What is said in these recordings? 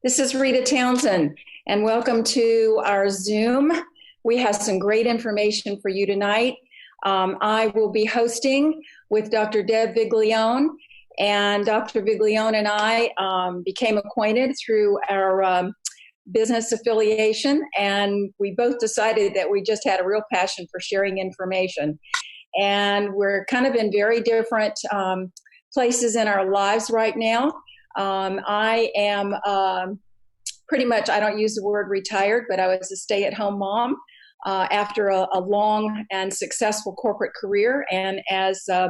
This is Rita Townsend, and welcome to our Zoom. We have some great information for you tonight. I will be hosting with Dr. Deb Viglione, and Dr. Viglione and I became acquainted through our business affiliation, and we both decided that we just had a real passion for sharing information. And we're kind of in very different places in our lives right now. I am pretty much, I don't use the word retired, but I was a stay-at-home mom after a long and successful corporate career. And as I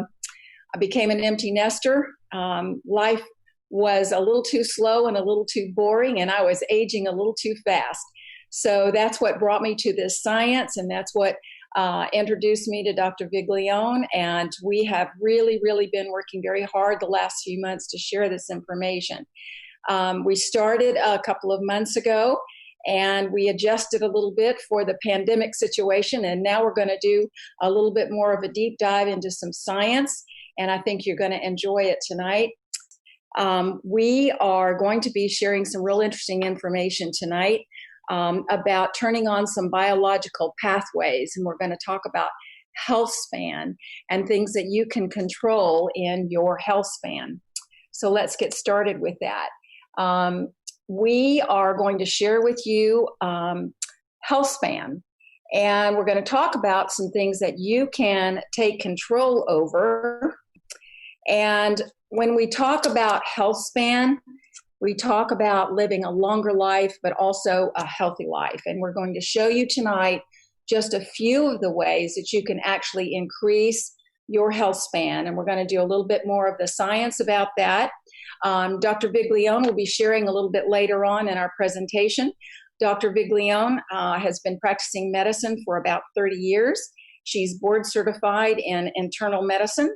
became an empty nester, life was a little too slow and a little too boring, and I was aging a little too fast. So that's what brought me to this science, and that's what introduced me to Dr. Viglione, and we have really been working very hard the last few months to share this information. We started a couple of months ago, and we adjusted a little bit for the pandemic situation, and now we're going to do a little bit more of a deep dive into some science, and I think you're going to enjoy it tonight. We are going to be sharing some real interesting information tonight about turning on some biological pathways, and we're going to talk about Healthspan and things that you can control in your Healthspan. So let's get started with that. We are going to share with you Healthspan, and we're going to talk about some things that you can take control over. And when we talk about Healthspan, we talk about living a longer life, but also a healthy life. And we're going to show you tonight just a few of the ways that you can actually increase your health span. And we're going to do a little bit more of the science about that. Dr. Viglione will be sharing a little bit later on in our presentation. Dr. Viglione has been practicing medicine for about 30 years. She's board certified in internal medicine,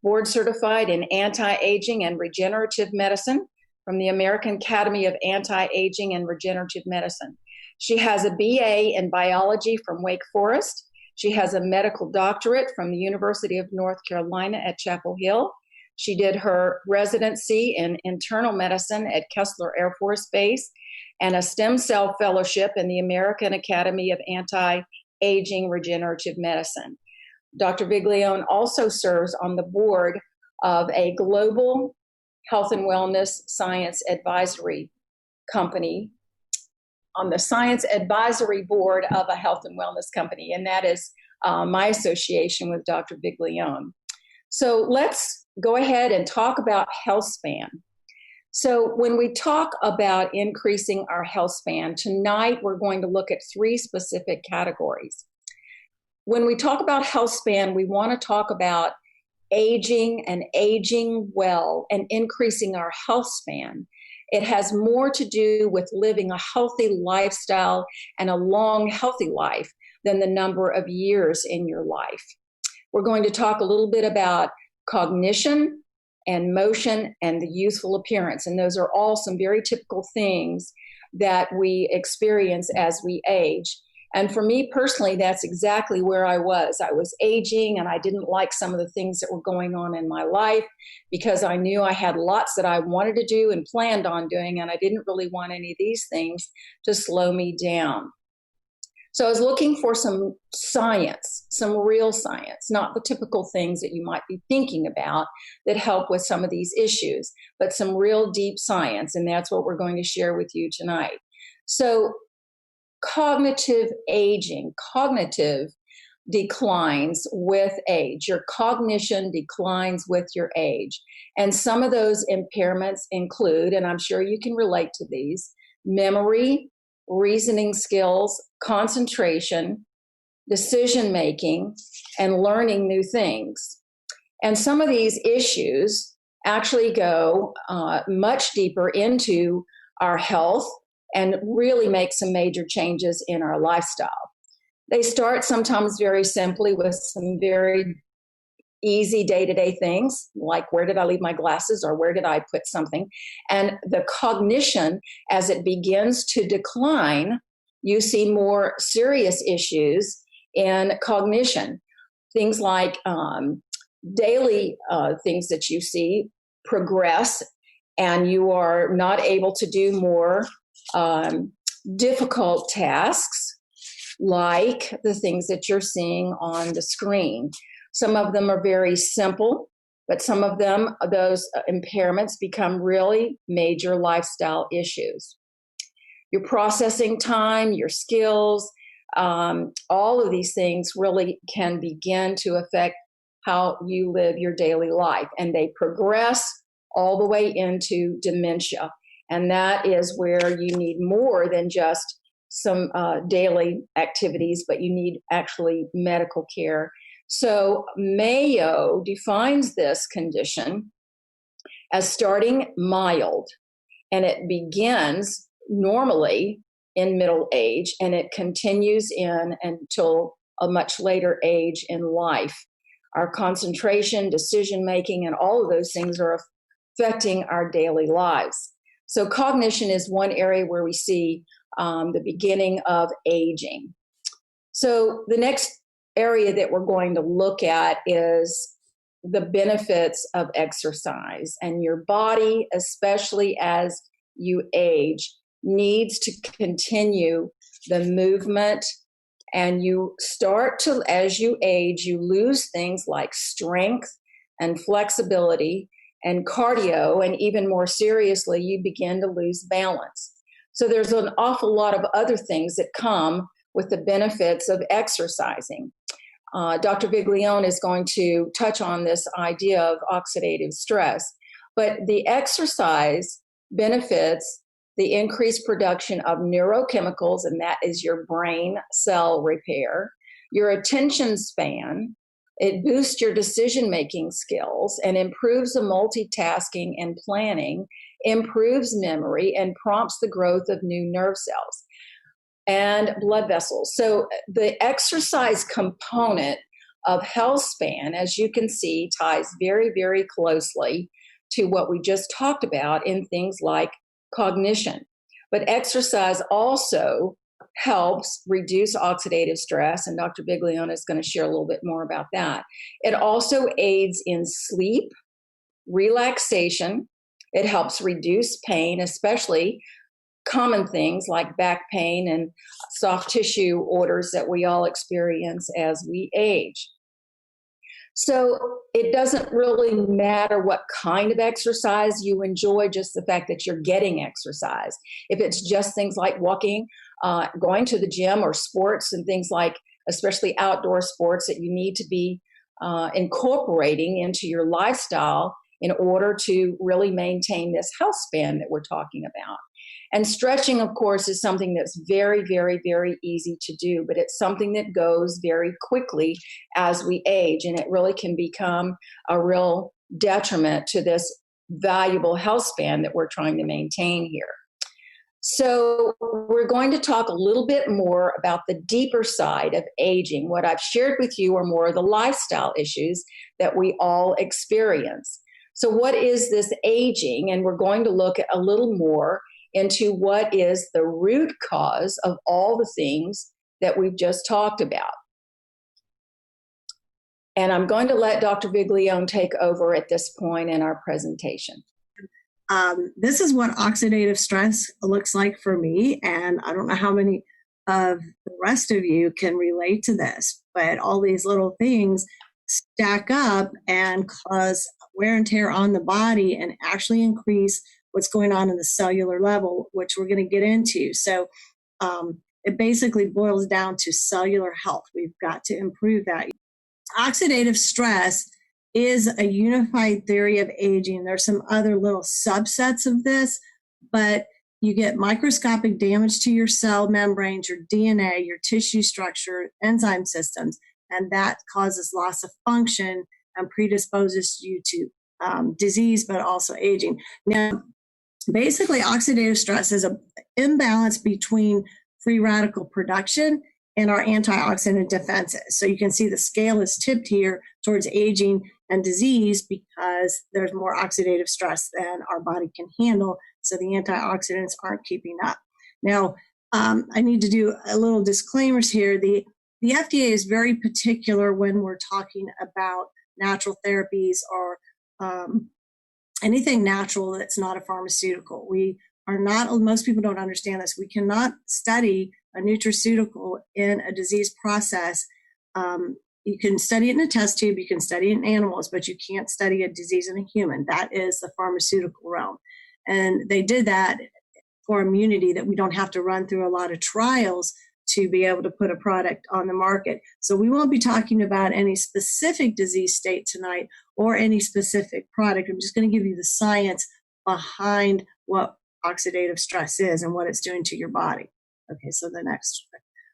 board certified in anti-aging and regenerative medicine from the American Academy of Anti-Aging and Regenerative Medicine. She has a BA in biology from Wake Forest. She has a medical doctorate from the University of North Carolina at Chapel Hill. She did her residency in internal medicine at Kessler Air Force Base and a stem cell fellowship in the American Academy of Anti-Aging Regenerative Medicine. Dr. Viglione also serves on the board of a global health and wellness science advisory company, on the science advisory board of a health and wellness company, and that is my association with Dr. Viglione. So let's go ahead and talk about health span. So when we talk about increasing our health span, tonight we're going to look at three specific categories. When we talk about health span, we want to talk about aging and aging well and increasing our health span. It has more to do with living a healthy lifestyle and a long, healthy life than the number of years in your life. We're going to talk a little bit about cognition and motion and the youthful appearance. And those are all some very typical things that we experience as we age. And for me personally, that's exactly where I was. I was aging, and I didn't like some of the things that were going on in my life because I knew I had lots that I wanted to do and planned on doing, and I didn't really want any of these things to slow me down. So I was looking for some science, some real science, not the typical things that you might be thinking about that help with some of these issues, but some real deep science, and that's what we're going to share with you tonight. So cognitive aging, cognitive declines with age. Your cognition declines with your age. And some of those impairments include, and I'm sure you can relate to these, memory, reasoning skills, concentration, decision-making, and learning new things. And some of these issues actually go much deeper into our health and really make some major changes in our lifestyle. They start sometimes very simply with some very easy day-to-day things, like where did I leave my glasses or where did I put something? And the cognition, as it begins to decline, you see more serious issues in cognition. Things like daily things that you see progress and you are not able to do more difficult tasks like the things that you're seeing on the screen. Some of them are very simple, but some of them, those impairments become really major lifestyle issues. Your processing time, your skills, all of these things really can begin to affect how you live your daily life, and they progress all the way into dementia. And that is where you need more than just some daily activities, but you need actually medical care. So Mayo defines this condition as starting mild, and it begins normally in middle age, and it continues in until a much later age in life. Our concentration, decision making, and all of those things are affecting our daily lives. So cognition is one area where we see the beginning of aging. So the next area that we're going to look at is the benefits of exercise. And your body, especially as you age, needs to continue the movement. And you start to, as you age, you lose things like strength and flexibility and cardio, and even more seriously, you begin to lose balance. So there's an awful lot of other things that come with the benefits of exercising. Dr. Viglione is going to touch on this idea of oxidative stress, but the exercise benefits the increased production of neurochemicals, and that is your brain cell repair, your attention span. It boosts your decision-making skills and improves the multitasking and planning, improves memory, and prompts the growth of new nerve cells and blood vessels. So the exercise component of Healthspan, as you can see, ties very, very closely to what we just talked about in things like cognition. But exercise also helps reduce oxidative stress, and Dr. Viglione is going to share a little bit more about that. It also aids in sleep, relaxation. It helps reduce pain, especially common things like back pain and soft tissue orders that we all experience as we age. So it doesn't really matter what kind of exercise you enjoy, just the fact that you're getting exercise. If it's just things like walking, going to the gym, or sports and things like, especially outdoor sports, that you need to be incorporating into your lifestyle in order to really maintain this health span that we're talking about. And stretching, of course, is something that's very, very, very easy to do, but it's something that goes very quickly as we age, and it really can become a real detriment to this valuable health span that we're trying to maintain here. So we're going to talk a little bit more about the deeper side of aging. What I've shared with you are more of the lifestyle issues that we all experience. So what is this aging? And we're going to look at a little more into what is the root cause of all the things that we've just talked about. And I'm going to let Dr. Viglione take over at this point in our presentation. This is what oxidative stress looks like for me, and I don't know how many of the rest of you can relate to this, but all these little things stack up and cause wear and tear on the body and actually increase what's going on in the cellular level, which we're going to get into. So it basically boils down to cellular health. We've got to improve that. Oxidative stress is a unified theory of aging. There's some other little subsets of this, but you get microscopic damage to your cell membranes, your DNA, your tissue structure, enzyme systems, and that causes loss of function and predisposes you to disease, but also aging. Now, basically, oxidative stress is an imbalance between free radical production and our antioxidant defenses. So you can see the scale is tipped here towards aging and disease because there's more oxidative stress than our body can handle. So the antioxidants aren't keeping up. Now, I need to do a little disclaimers here. The FDA is very particular when we're talking about natural therapies or anything natural that's not a pharmaceutical. We are not, most people don't understand this. We cannot study a nutraceutical in a disease process. You can study it in a test tube, you can study it in animals, but you can't study a disease in a human. That is the pharmaceutical realm. And they did that for immunity, that we don't have to run through a lot of trials to be able to put a product on the market. So we won't be talking about any specific disease state tonight or any specific product. I'm just going to give you the science behind what oxidative stress is and what it's doing to your body. Okay, so the next.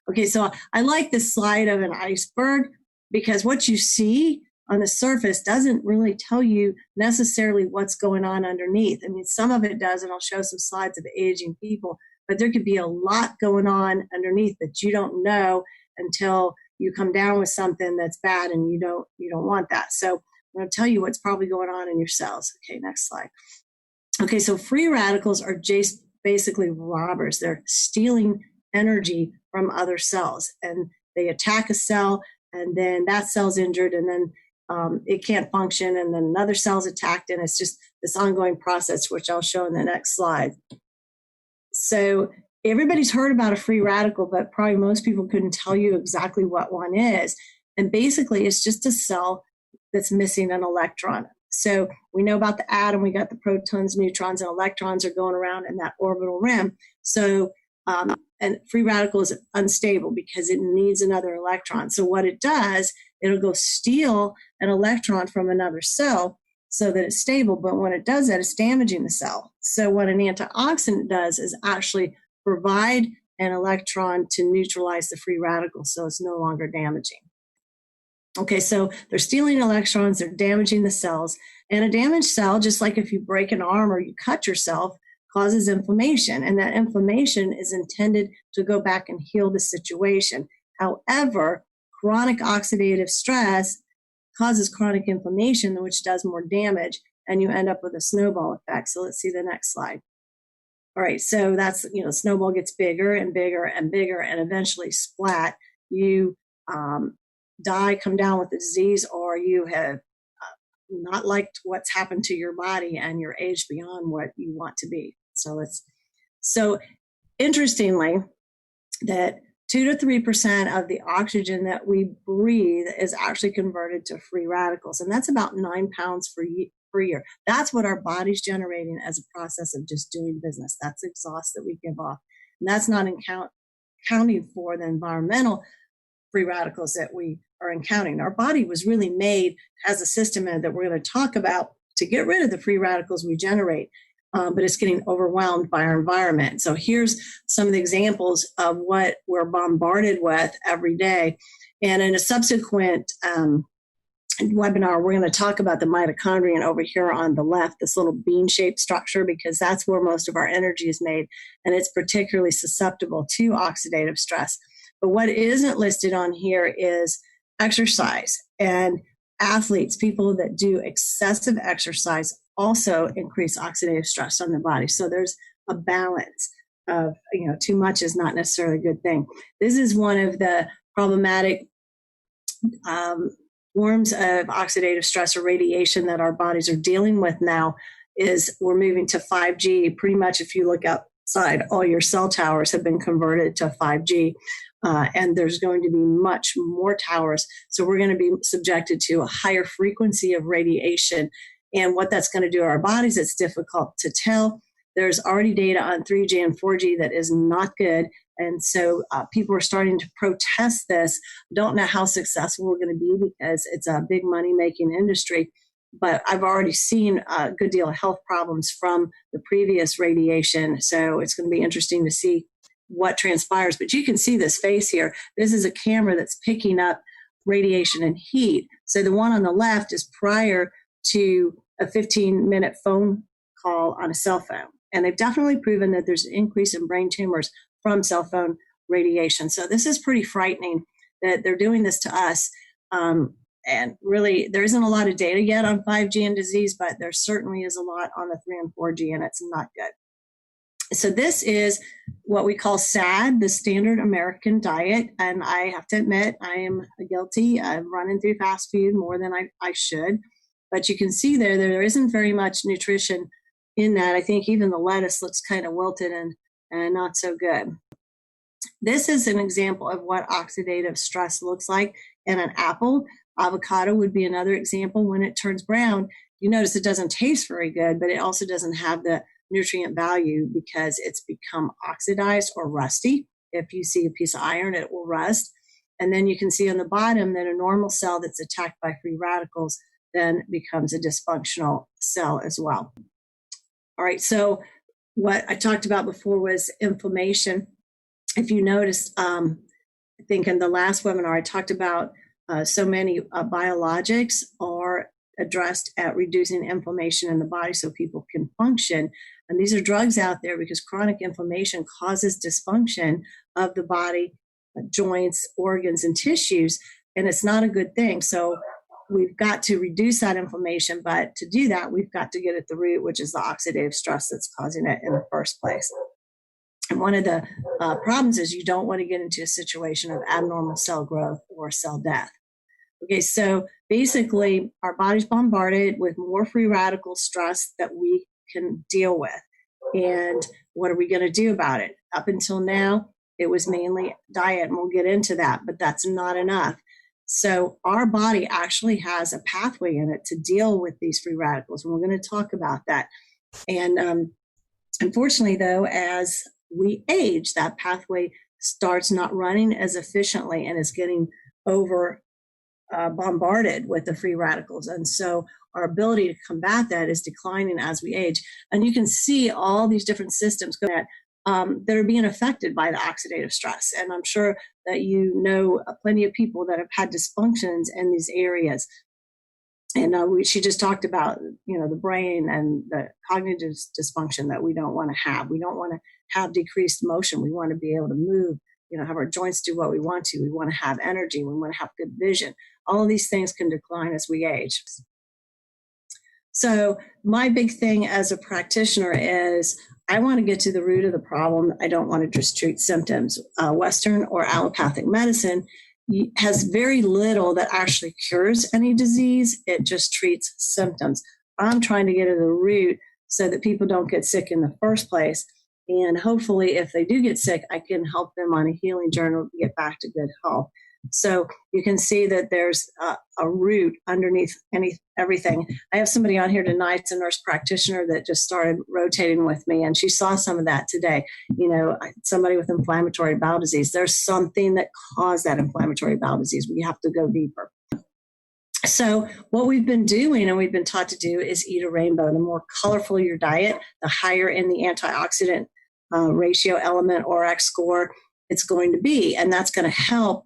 Okay, so I like this slide of an iceberg, because what you see on the surface doesn't really tell you necessarily what's going on underneath. I mean, some of it does, and I'll show some slides of aging people, but there could be a lot going on underneath that you don't know until you come down with something that's bad, and you don't want that. So I'm going to tell you what's probably going on in your cells. Okay, next slide. Okay, so free radicals are just basically robbers. They're stealing energy from other cells, and they attack a cell, and then that cell's injured, and then it can't function, and then another cell's attacked, and it's just this ongoing process, which I'll show in the next slide. So everybody's heard about a free radical, but probably most people couldn't tell you exactly what one is. And basically, it's just a cell that's missing an electron. So we know about the atom, we got the protons, neutrons, and electrons are going around in that orbital rim. So, and free radical is unstable because it needs another electron. So what it does, it'll go steal an electron from another cell so that it's stable. But when it does that, it's damaging the cell. So what an antioxidant does is actually provide an electron to neutralize the free radical, so it's no longer damaging. Okay, so they're stealing electrons, they're damaging the cells. And a damaged cell, just like if you break an arm or you cut yourself, causes inflammation. And that inflammation is intended to go back and heal the situation. However, chronic oxidative stress causes chronic inflammation, which does more damage, and you end up with a snowball effect. So let's see the next slide. All right, so that's, snowball gets bigger and bigger and bigger, and eventually splat. You die, come down with the disease, or you have not liked what's happened to your body and you're aged beyond what you want to be. So interestingly, that 2 to 3% of the oxygen that we breathe is actually converted to free radicals, and that's about 9 pounds per year. That's what our body's generating as a process of just doing business. That's exhaust that we give off, and that's not accounting for the environmental free radicals that we are encountering. Our body was really made as a system that we're going to talk about to get rid of the free radicals we generate, but it's getting overwhelmed by our environment. So here's some of the examples of what we're bombarded with every day. And in a subsequent webinar, we're going to talk about the mitochondrion over here on the left, this little bean-shaped structure, because that's where most of our energy is made, and it's particularly susceptible to oxidative stress. But what isn't listed on here is exercise. And athletes, people that do excessive exercise, also increase oxidative stress on their body. So there's a balance of, too much is not necessarily a good thing. This is one of the problematic forms of oxidative stress or radiation that our bodies are dealing with now. Is we're moving to 5G. Pretty much if you look outside, all your cell towers have been converted to 5G. And there's going to be much more towers. So we're going to be subjected to a higher frequency of radiation. And what that's going to do to our bodies, it's difficult to tell. There's already data on 3G and 4G that is not good. And so people are starting to protest this. Don't know how successful we're going to be because it's a big money-making industry. But I've already seen a good deal of health problems from the previous radiation. So it's going to be interesting to see what transpires. But you can see this face here. This is a camera that's picking up radiation and heat. So the one on the left is prior to a 15-minute phone call on a cell phone. And they've definitely proven that there's an increase in brain tumors from cell phone radiation. So this is pretty frightening that they're doing this to us. And really, there isn't a lot of data yet on 5G and disease, but there certainly is a lot on the 3 and 4G, and it's not good. So this is what we call SAD, the Standard American Diet. And I have to admit, I am guilty of running through fast food more than I should. But you can see there isn't very much nutrition in that. I think even the lettuce looks kind of wilted and not so good. This is an example of what oxidative stress looks like in an apple. Avocado would be another example. When it turns brown, you notice it doesn't taste very good, but it also doesn't have the nutrient value because it's become oxidized or rusty. If you see a piece of iron, it will rust. And then you can see on the bottom that a normal cell that's attacked by free radicals then becomes a dysfunctional cell as well. All right, so what I talked about before was inflammation. If you noticed, I think in the last webinar, I talked about so many biologics are addressed at reducing inflammation in the body so people can function. And these are drugs out there because chronic inflammation causes dysfunction of the body, joints, organs, and tissues, and it's not a good thing. So we've got to reduce that inflammation, but to do that, we've got to get at the root, which is the oxidative stress that's causing it in the first place. And one of the problems is you don't want to get into a situation of abnormal cell growth or cell death. Okay, so basically our body's bombarded with more free radical stress that we can deal with. And what are we going to do about it? Up until now, it was mainly diet, and we'll get into that, but that's not enough. So our body actually has a pathway in it to deal with these free radicals, and we're going to talk about that. And unfortunately, though, as we age, that pathway starts not running as efficiently and is getting bombarded with the free radicals. And so our ability to combat that is declining as we age. And you can see all these different systems that are being affected by the oxidative stress. And I'm sure that you know plenty of people that have had dysfunctions in these areas. And she just talked about, the brain and the cognitive dysfunction that we don't want to have. We don't want to have decreased motion. We want to be able to move, have our joints do what we want to. We want to have energy. We want to have good vision. All of these things can decline as we age. So my big thing as a practitioner is I want to get to the root of the problem. I don't want to just treat symptoms. Western or allopathic medicine has very little that actually cures any disease. It just treats symptoms. I'm trying to get to the root so that people don't get sick in the first place. And hopefully, if they do get sick, I can help them on a healing journey to get back to good health. So you can see that there's a root underneath everything. I have somebody on here tonight, it's a nurse practitioner that just started rotating with me, and she saw some of that today. Somebody with inflammatory bowel disease. There's something that caused that inflammatory bowel disease. We have to go deeper. So what we've been doing and we've been taught to do is eat a rainbow. The more colorful your diet, the higher in the antioxidant ratio element or X score it's going to be, and that's going to help.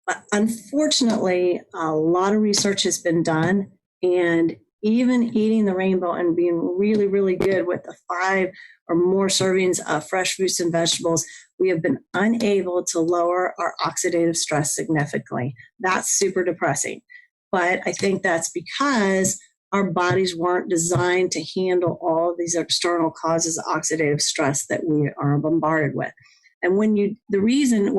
But unfortunately, a lot of research has been done, and even eating the rainbow and being really, really good with the 5 or more servings of fresh fruits and vegetables, we have been unable to lower our oxidative stress significantly. That's super depressing. But I think that's because our bodies weren't designed to handle all of these external causes of oxidative stress that we are bombarded with. And the reason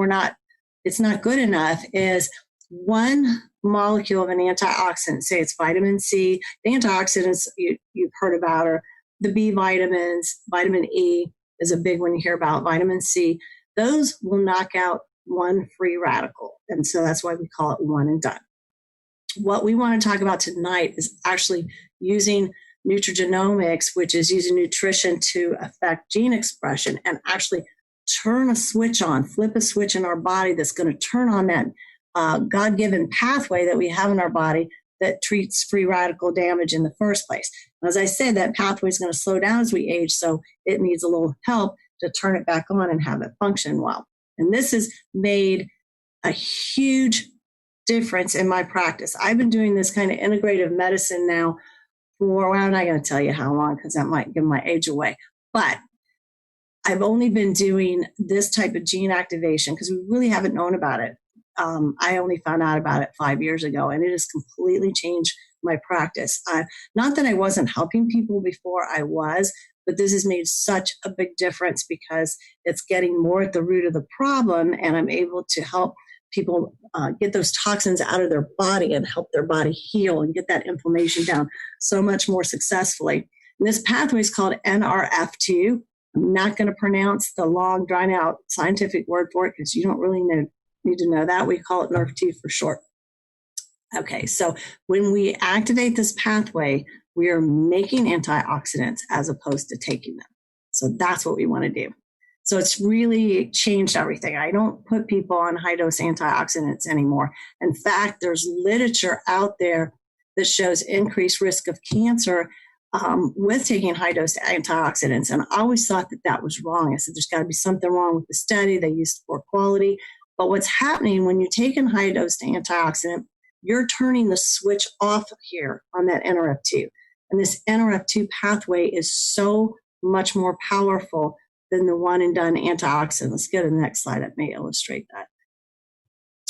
it's not good enough is one molecule of an antioxidant, say it's vitamin C, the antioxidants you've heard about are the B vitamins, vitamin E is a big one you hear about, vitamin C. Those will knock out one free radical. And so that's why we call it one and done. What we want to talk about tonight is actually using nutrigenomics, which is using nutrition to affect gene expression and actually turn a switch on, flip a switch in our body that's going to turn on that God-given pathway that we have in our body that treats free radical damage in the first place. And as I said, that pathway is going to slow down as we age, so it needs a little help to turn it back on and have it function well. And this has made a huge difference in my practice. I've been doing this kind of integrative medicine now for, I'm not going to tell you how long because that might give my age away, but I've only been doing this type of gene activation because we really haven't known about it. I only found out about it 5 years ago, and it has completely changed my practice. Not that I wasn't helping people before, I was, but this has made such a big difference because it's getting more at the root of the problem, and I'm able to help people get those toxins out of their body and help their body heal and get that inflammation down so much more successfully. And this pathway is called NRF2. I'm not going to pronounce the long, drawn out scientific word for it because you don't really need to know that. We call it NRF2 for short. Okay, so when we activate this pathway, we are making antioxidants as opposed to taking them. So that's what we want to do. So it's really changed everything. I don't put people on high-dose antioxidants anymore. In fact, there's literature out there that shows increased risk of cancer with taking high-dose antioxidants. And I always thought that was wrong. I said, there's got to be something wrong with the study. They used poor quality. But what's happening when you take a high-dose antioxidant, you're turning the switch off here on that NRF2. And this NRF2 pathway is so much more powerful than the one and done antioxidant. Let's go to the next slide. That may illustrate that.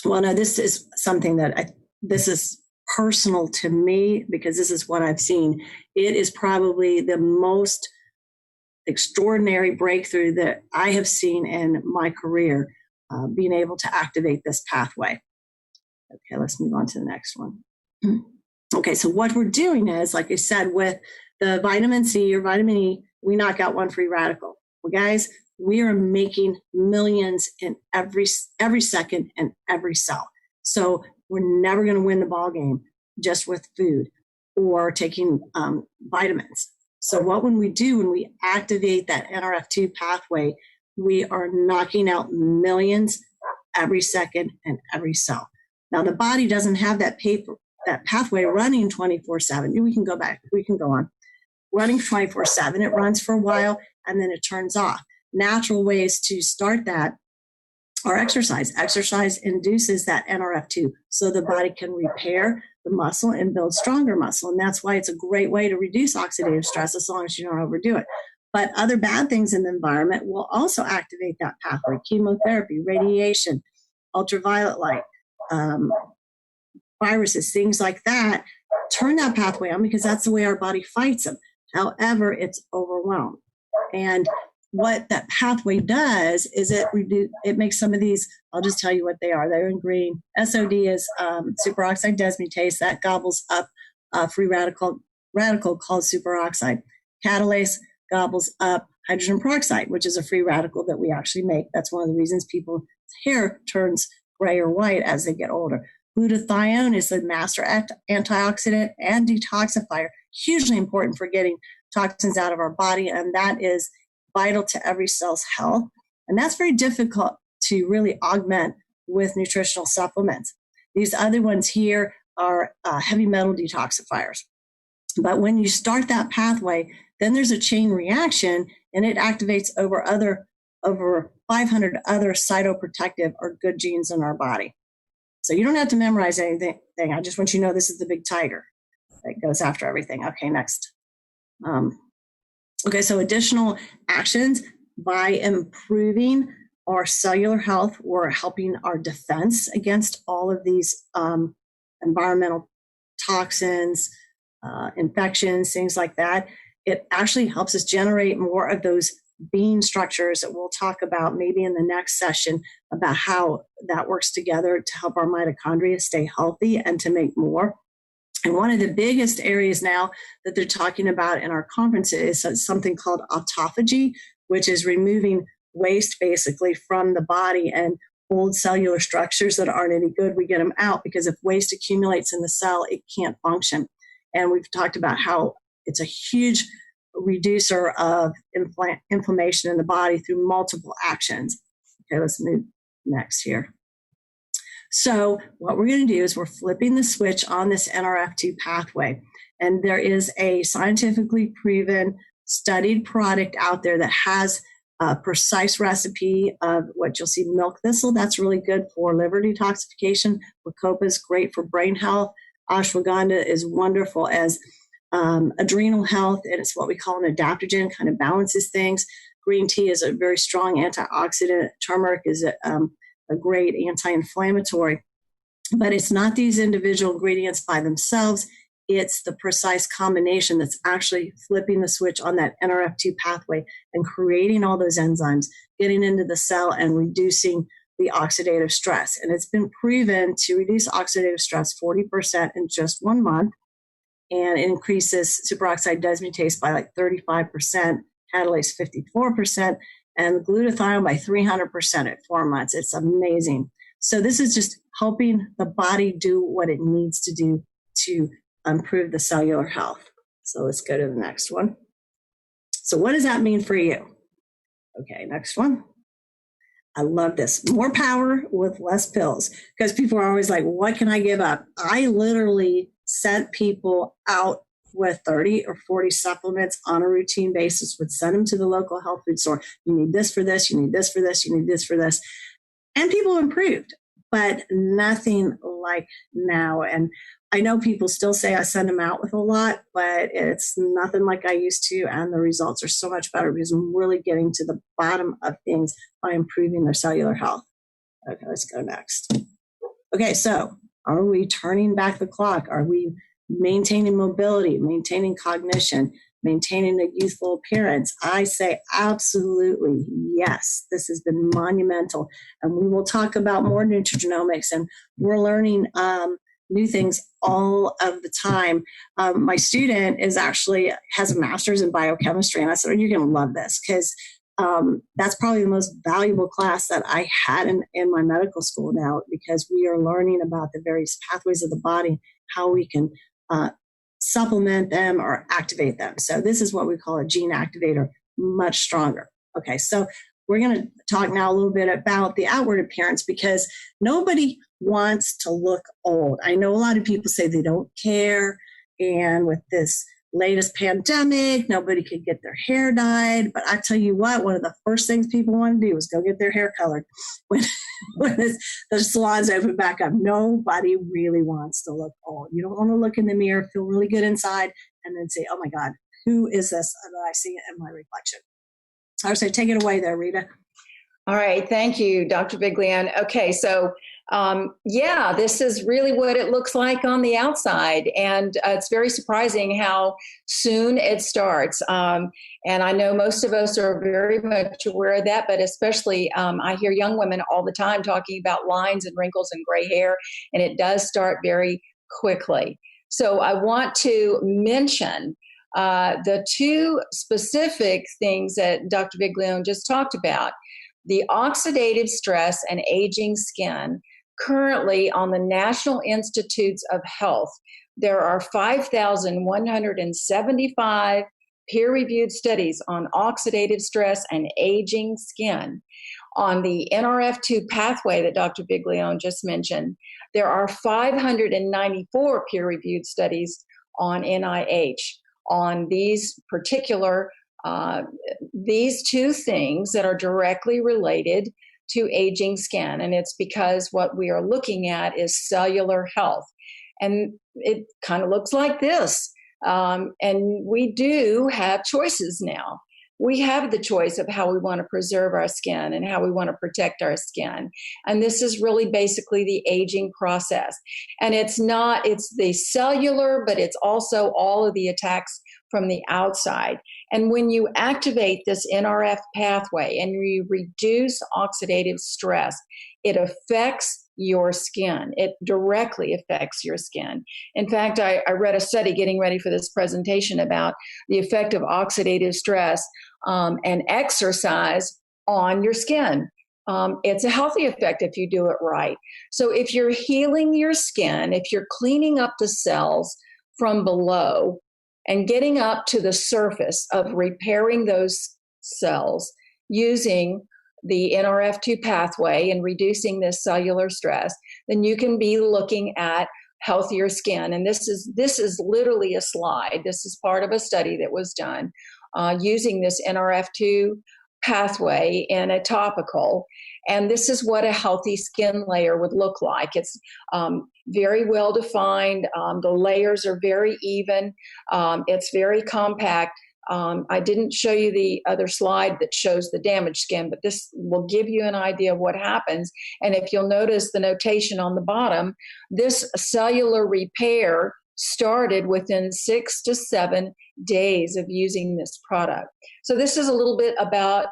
Well, now this is something that this is personal to me because this is what I've seen. It is probably the most extraordinary breakthrough that I have seen in my career, being able to activate this pathway. Okay, let's move on to the next one. Okay, so what we're doing is, like I said, with the vitamin C or vitamin E, we knock out one free radical. Well, guys, we are making millions in every second and every cell. So we're never going to win the ball game just with food or taking vitamins. So when we activate that NRF2 pathway, we are knocking out millions every second and every cell. Now, the body doesn't have that pathway running 24/7. We can go on. Running 24/7, it runs for a while and then it turns off. Natural ways to start that are exercise. Exercise induces that NRF2 so the body can repair the muscle and build stronger muscle. And that's why it's a great way to reduce oxidative stress as long as you don't overdo it. But other bad things in the environment will also activate that pathway. Chemotherapy, radiation, ultraviolet light, viruses, things like that, turn that pathway on because that's the way our body fights them. However, it's overwhelmed. And what that pathway does is it makes some of these, I'll just tell you what they are. They're in green. SOD is superoxide dismutase. That gobbles up a free radical called superoxide. Catalase gobbles up hydrogen peroxide, which is a free radical that we actually make. That's one of the reasons people's hair turns gray or white as they get older. Glutathione is the master antioxidant and detoxifier, hugely important for getting toxins out of our body, and that is vital to every cell's health. And that's very difficult to really augment with nutritional supplements. These other ones here are heavy metal detoxifiers. But when you start that pathway, then there's a chain reaction, and it activates over 500 other cytoprotective or good genes in our body. So you don't have to memorize anything. I just want you to know this is the big tiger that goes after everything. Okay, next. So additional actions by improving our cellular health, we're helping our defense against all of these environmental toxins, infections, things like that. It actually helps us generate more of those being structures that we'll talk about maybe in the next session about how that works together to help our mitochondria stay healthy and to make more. And one of the biggest areas now that they're talking about in our conferences is something called autophagy, which is removing waste basically from the body and old cellular structures that aren't any good. We get them out because if waste accumulates in the cell, it can't function. And we've talked about how it's a huge reducer of inflammation in the body through multiple actions. Okay, let's move next here. So what we're going to do is we're flipping the switch on this NRF2 pathway. And there is a scientifically proven, studied product out there that has a precise recipe of what you'll see. Milk thistle, that's really good for liver detoxification. Bacopa is great for brain health. Ashwagandha is wonderful as adrenal health, and it's what we call an adaptogen, kind of balances things. Green tea is a very strong antioxidant. Turmeric is a great anti-inflammatory. But it's not these individual ingredients by themselves. It's the precise combination that's actually flipping the switch on that NRF2 pathway and creating all those enzymes, getting into the cell and reducing the oxidative stress. And it's been proven to reduce oxidative stress 40% in just 1 month, and it increases superoxide dismutase by like 35%, catalase 54%, and glutathione by 300% at 4 months. It's amazing. So this is just helping the body do what it needs to do to improve the cellular health. So let's go to the next one. So what does that mean for you? Okay, next one. I love this. More power with less pills, because people are always like, what can I give up? I literally sent people out with 30 or 40 supplements on a routine basis, would send them to the local health food store. You need this for this, you need this for this, you need this for this. And people improved, but nothing like now. And I know people still say I send them out with a lot, but it's nothing like I used to. And the results are so much better because I'm really getting to the bottom of things by improving their cellular health. Okay, let's go next. Okay, so are we turning back the clock? Are we maintaining mobility, maintaining cognition, maintaining a youthful appearance? I say absolutely yes. This has been monumental. And we will talk about more nutrigenomics, and we're learning new things all of the time. My student has a master's in biochemistry, and I said, you're going to love this, because that's probably the most valuable class that I had in my medical school now, because we are learning about the various pathways of the body, how we can supplement them or activate them. So this is what we call a gene activator, much stronger. Okay, so we're going to talk now a little bit about the outward appearance, because nobody wants to look old. I know a lot of people say they don't care, and with this latest pandemic, nobody could get their hair dyed. But I tell you what, one of the first things people want to do is go get their hair colored when the salons open back up. Nobody really wants to look old. You don't want to look in the mirror, feel really good inside, and then say, oh my God, who is this that I see in my reflection? I would say, take it away there, Rita. All right. Thank you, Dr. Viglione. Okay. So, this is really what it looks like on the outside. And it's very surprising how soon it starts. And I know most of us are very much aware of that, but especially I hear young women all the time talking about lines and wrinkles and gray hair, and it does start very quickly. So I want to mention the two specific things that Dr. Viglione just talked about. The oxidative stress and aging skin. Currently, on the National Institutes of Health, there are 5,175 peer-reviewed studies on oxidative stress and aging skin. On the NRF2 pathway that Dr. Viglione just mentioned, there are 594 peer-reviewed studies on NIH on these particular these two things that are directly related to aging skin. And it's because what we are looking at is cellular health. And it kind of looks like this. And we do have choices now. We have the choice of how we want to preserve our skin and how we want to protect our skin. And this is really basically the aging process. And it's the cellular, but it's also all of the attacks from the outside. And when you activate this NRF pathway and you reduce oxidative stress, it affects your skin. It directly affects your skin. In fact, I read a study getting ready for this presentation about the effect of oxidative stress and exercise on your skin. It's a healthy effect if you do it right. So if you're healing your skin, if you're cleaning up the cells from below and getting up to the surface of repairing those cells using the NRF2 pathway and reducing this cellular stress, then you can be looking at healthier skin. And this is literally a slide. This is part of a study that was done using this NRF2 pathway in a topical. And this is what a healthy skin layer would look like. It's very well defined. The layers are very even. It's very compact. I didn't show you the other slide that shows the damaged skin, but this will give you an idea of what happens. And if you'll notice the notation on the bottom, this cellular repair started within 6 to 7 days of using this product. So this is a little bit about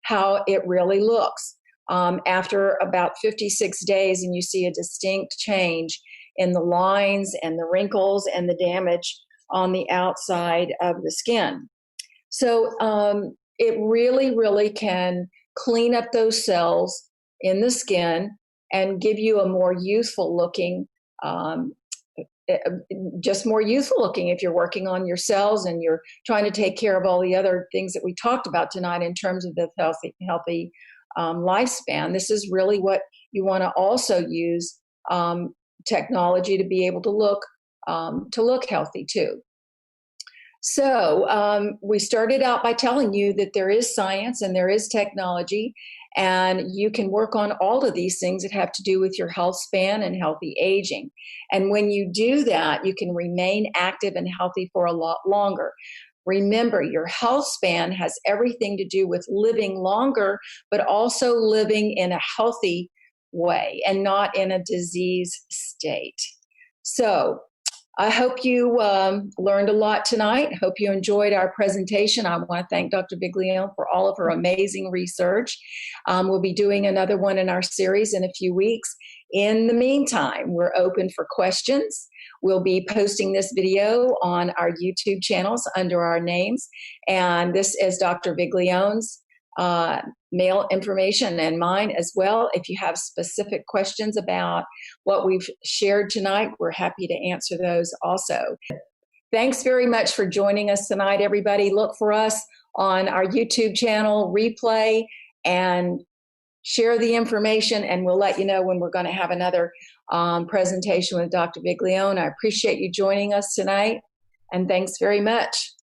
how it really looks. after about 56 days, and you see a distinct change in the lines and the wrinkles and the damage on the outside of the skin. So it really, really can clean up those cells in the skin and give you a more youthful looking, just more youthful looking if you're working on your cells and you're trying to take care of all the other things that we talked about tonight in terms of the healthy lifespan. This is really what you want to also use technology to be able to look healthy too. So we started out by telling you that there is science and there is technology, and you can work on all of these things that have to do with your health span and healthy aging. And when you do that, you can remain active and healthy for a lot longer. Remember, your health span has everything to do with living longer, but also living in a healthy way and not in a disease state. So I hope you learned a lot tonight. Hope you enjoyed our presentation. I want to thank Dr. Biglione for all of her amazing research. We'll be doing another one in our series in a few weeks. In the meantime, we're open for questions. We'll be posting this video on our YouTube channels under our names. And this is Dr. Biglione's mail information and mine as well. If you have specific questions about what we've shared tonight, we're happy to answer those also. Thanks very much for joining us tonight, everybody. Look for us on our YouTube channel, replay, and share the information, and we'll let you know when we're going to have another presentation with Dr. Biglione. I appreciate you joining us tonight, and thanks very much.